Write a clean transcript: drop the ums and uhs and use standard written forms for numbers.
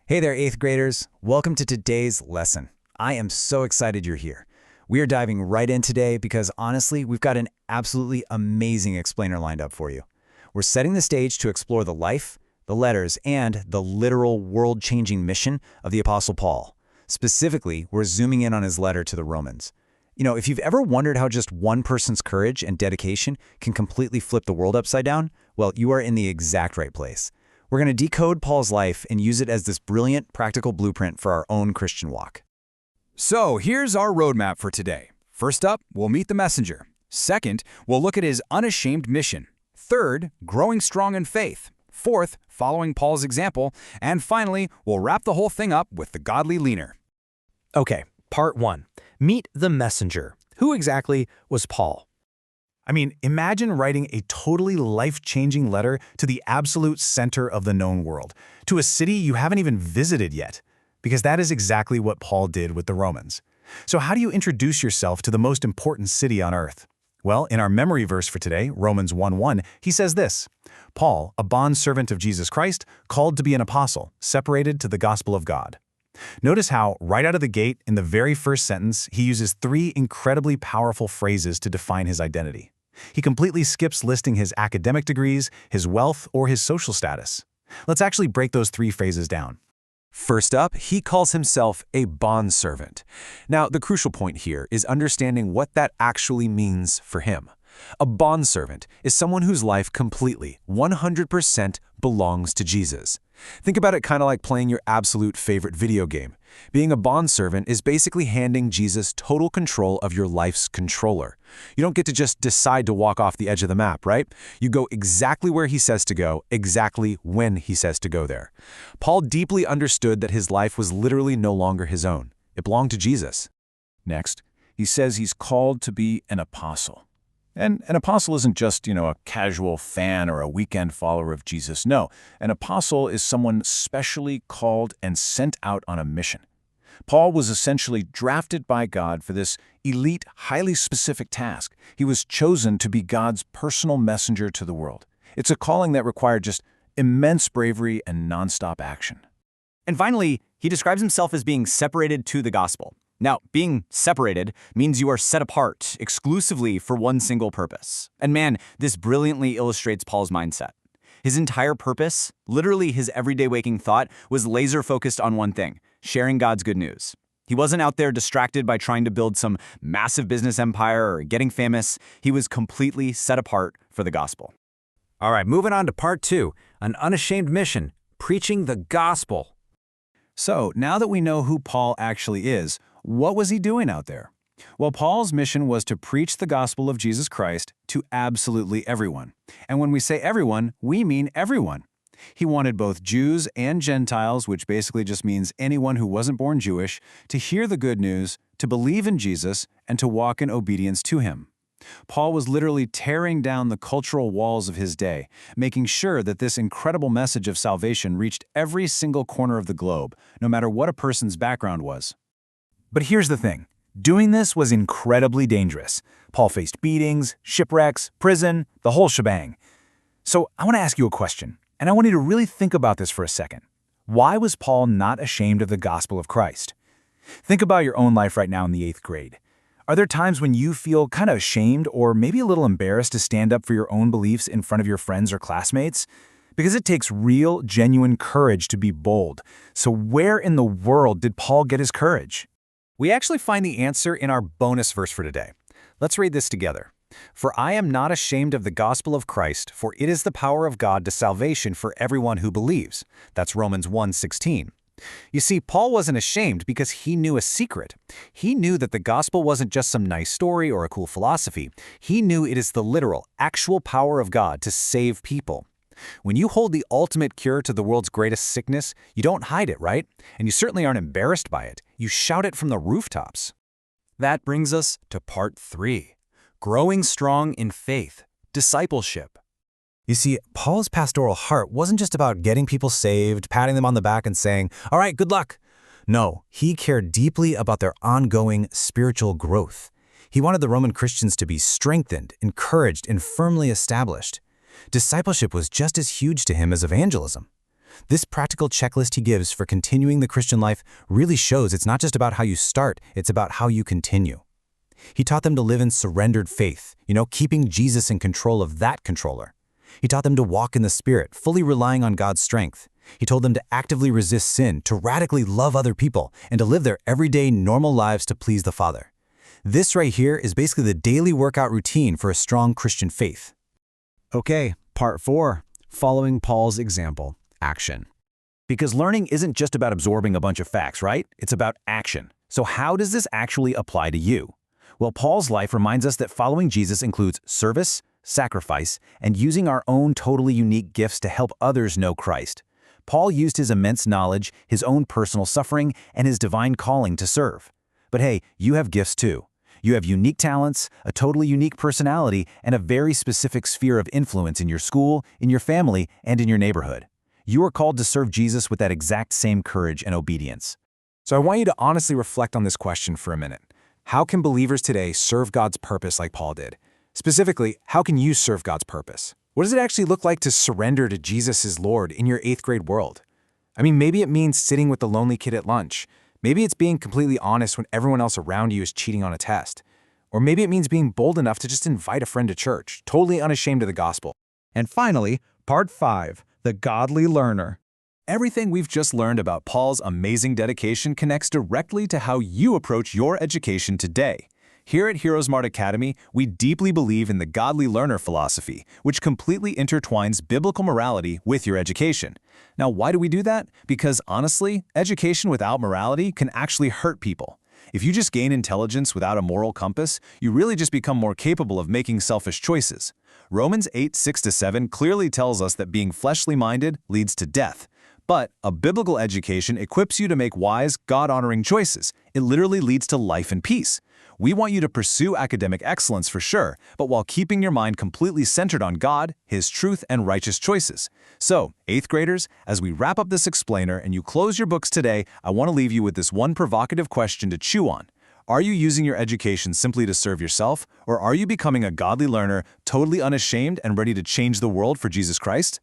Hey there, 8th graders. Welcome to today's lesson. I am so excited you're here. We are diving right in today because honestly, we've got an absolutely amazing explainer lined up for you. We're setting the stage to explore the life, the letters, and the literal world-changing mission of the Apostle Paul. Specifically, we're zooming in on his letter to the Romans. You know, if you've ever wondered how just one person's courage and dedication can completely flip the world upside down, well, you are in the exact right place. We're going to decode Paul's life and use it as this brilliant, practical blueprint for our own Christian walk. So here's our roadmap for today. First up, we'll meet the messenger. Second, we'll look at his unashamed mission. Third, growing strong in faith. Fourth, following Paul's example. And finally, we'll wrap the whole thing up with the godly leaner. Okay, part one. Meet the messenger. Who exactly was Paul? I mean, imagine writing a totally life-changing letter to the absolute center of the known world, to a city you haven't even visited yet, because that is exactly what Paul did with the Romans. So how do you introduce yourself to the most important city on earth? Well, in our memory verse for today, Romans 1:1, he says this: Paul, a bondservant of Jesus Christ, called to be an apostle, separated to the gospel of God. Notice how, right out of the gate, in the very first sentence, he uses three incredibly powerful phrases to define his identity. He completely skips listing his academic degrees, his wealth, or his social status. Let's actually break those three phrases down. First up, he calls himself a bondservant. Now, the crucial point here is understanding what that actually means for him. A bondservant is someone whose life completely, 100% belongs to Jesus. Think about it kind of like playing your absolute favorite video game. Being a bondservant is basically handing Jesus total control of your life's controller. You don't get to just decide to walk off the edge of the map, right? You go exactly where he says to go, exactly when he says to go there. Paul deeply understood that his life was literally no longer his own. It belonged to Jesus. Next, he says he's called to be an apostle. And an apostle isn't just, a casual fan or a weekend follower of Jesus. No, an apostle is someone specially called and sent out on a mission. Paul was essentially drafted by God for this elite, highly specific task. He was chosen to be God's personal messenger to the world. It's a calling that required just immense bravery and nonstop action. And finally, he describes himself as being separated to the gospel. Now, being separated means you are set apart exclusively for one single purpose. And man, this brilliantly illustrates Paul's mindset. His entire purpose, literally his everyday waking thought, was laser-focused on one thing: sharing God's good news. He wasn't out there distracted by trying to build some massive business empire or getting famous. He was completely set apart for the gospel. All right, moving on to part two, an unashamed mission, preaching the gospel. So, now that we know who Paul actually is, what was he doing out there? Well, Paul's mission was to preach the gospel of Jesus Christ to absolutely everyone. And when we say everyone, we mean everyone. He wanted both Jews and Gentiles, which basically just means anyone who wasn't born Jewish, to hear the good news, to believe in Jesus, and to walk in obedience to him. Paul was literally tearing down the cultural walls of his day, making sure that this incredible message of salvation reached every single corner of the globe, no matter what a person's background was. But here's the thing. Doing this was incredibly dangerous. Paul faced beatings, shipwrecks, prison, the whole shebang. So I want to ask you a question, and I want you to really think about this for a second. Why was Paul not ashamed of the gospel of Christ? Think about your own life right now in the 8th grade. Are there times when you feel kind of ashamed or maybe a little embarrassed to stand up for your own beliefs in front of your friends or classmates? Because it takes real, genuine courage to be bold. So where in the world did Paul get his courage? We actually find the answer in our bonus verse for today. Let's read this together. For I am not ashamed of the gospel of Christ, for it is the power of God to salvation for everyone who believes. That's Romans 1:16. You see, Paul wasn't ashamed because he knew a secret. He knew that the gospel wasn't just some nice story or a cool philosophy. He knew it is the literal, actual power of God to save people. When you hold the ultimate cure to the world's greatest sickness, you don't hide it, right? And you certainly aren't embarrassed by it. You shout it from the rooftops. That brings us to part three, growing strong in faith, discipleship. You see, Paul's pastoral heart wasn't just about getting people saved, patting them on the back and saying, "All right, good luck." No, he cared deeply about their ongoing spiritual growth. He wanted the Roman Christians to be strengthened, encouraged, and firmly established. Discipleship was just as huge to him as evangelism. This practical checklist he gives for continuing the Christian life really shows it's not just about how you start, it's about how you continue. He taught them to live in surrendered faith, keeping Jesus in control of that controller. He taught them to walk in the Spirit, fully relying on God's strength. He told them to actively resist sin, to radically love other people, and to live their everyday, normal lives to please the Father. This right here is basically the daily workout routine for a strong Christian faith. Okay, part 4, following Paul's example, action. Because learning isn't just about absorbing a bunch of facts, right? It's about action. So how does this actually apply to you? Well, Paul's life reminds us that following Jesus includes service, sacrifice, and using our own totally unique gifts to help others know Christ. Paul used his immense knowledge, his own personal suffering, and his divine calling to serve. But hey, you have gifts too. You have unique talents, a totally unique personality, and a very specific sphere of influence in your school, in your family, and in your neighborhood. You are called to serve Jesus with that exact same courage and obedience. So I want you to honestly reflect on this question for a minute. How can believers today serve God's purpose like Paul did? Specifically, how can you serve God's purpose? What does it actually look like to surrender to Jesus as Lord in your 8th grade world? I mean, maybe it means sitting with the lonely kid at lunch. Maybe it's being completely honest when everyone else around you is cheating on a test. Or maybe it means being bold enough to just invite a friend to church, totally unashamed of the gospel. And finally, part 5, the godly learner. Everything we've just learned about Paul's amazing dedication connects directly to how you approach your education today. Here at HeroesMart Academy, we deeply believe in the godly learner philosophy, which completely intertwines biblical morality with your education. Now, why do we do that? Because honestly, education without morality can actually hurt people. If you just gain intelligence without a moral compass, you really just become more capable of making selfish choices. Romans 8:6-7 clearly tells us that being fleshly minded leads to death. But a biblical education equips you to make wise, God-honoring choices. It literally leads to life and peace. We want you to pursue academic excellence for sure, but while keeping your mind completely centered on God, His truth, and righteous choices. So, 8th graders, as we wrap up this explainer and you close your books today, I want to leave you with this one provocative question to chew on. Are you using your education simply to serve yourself, or are you becoming a godly learner, totally unashamed and ready to change the world for Jesus Christ?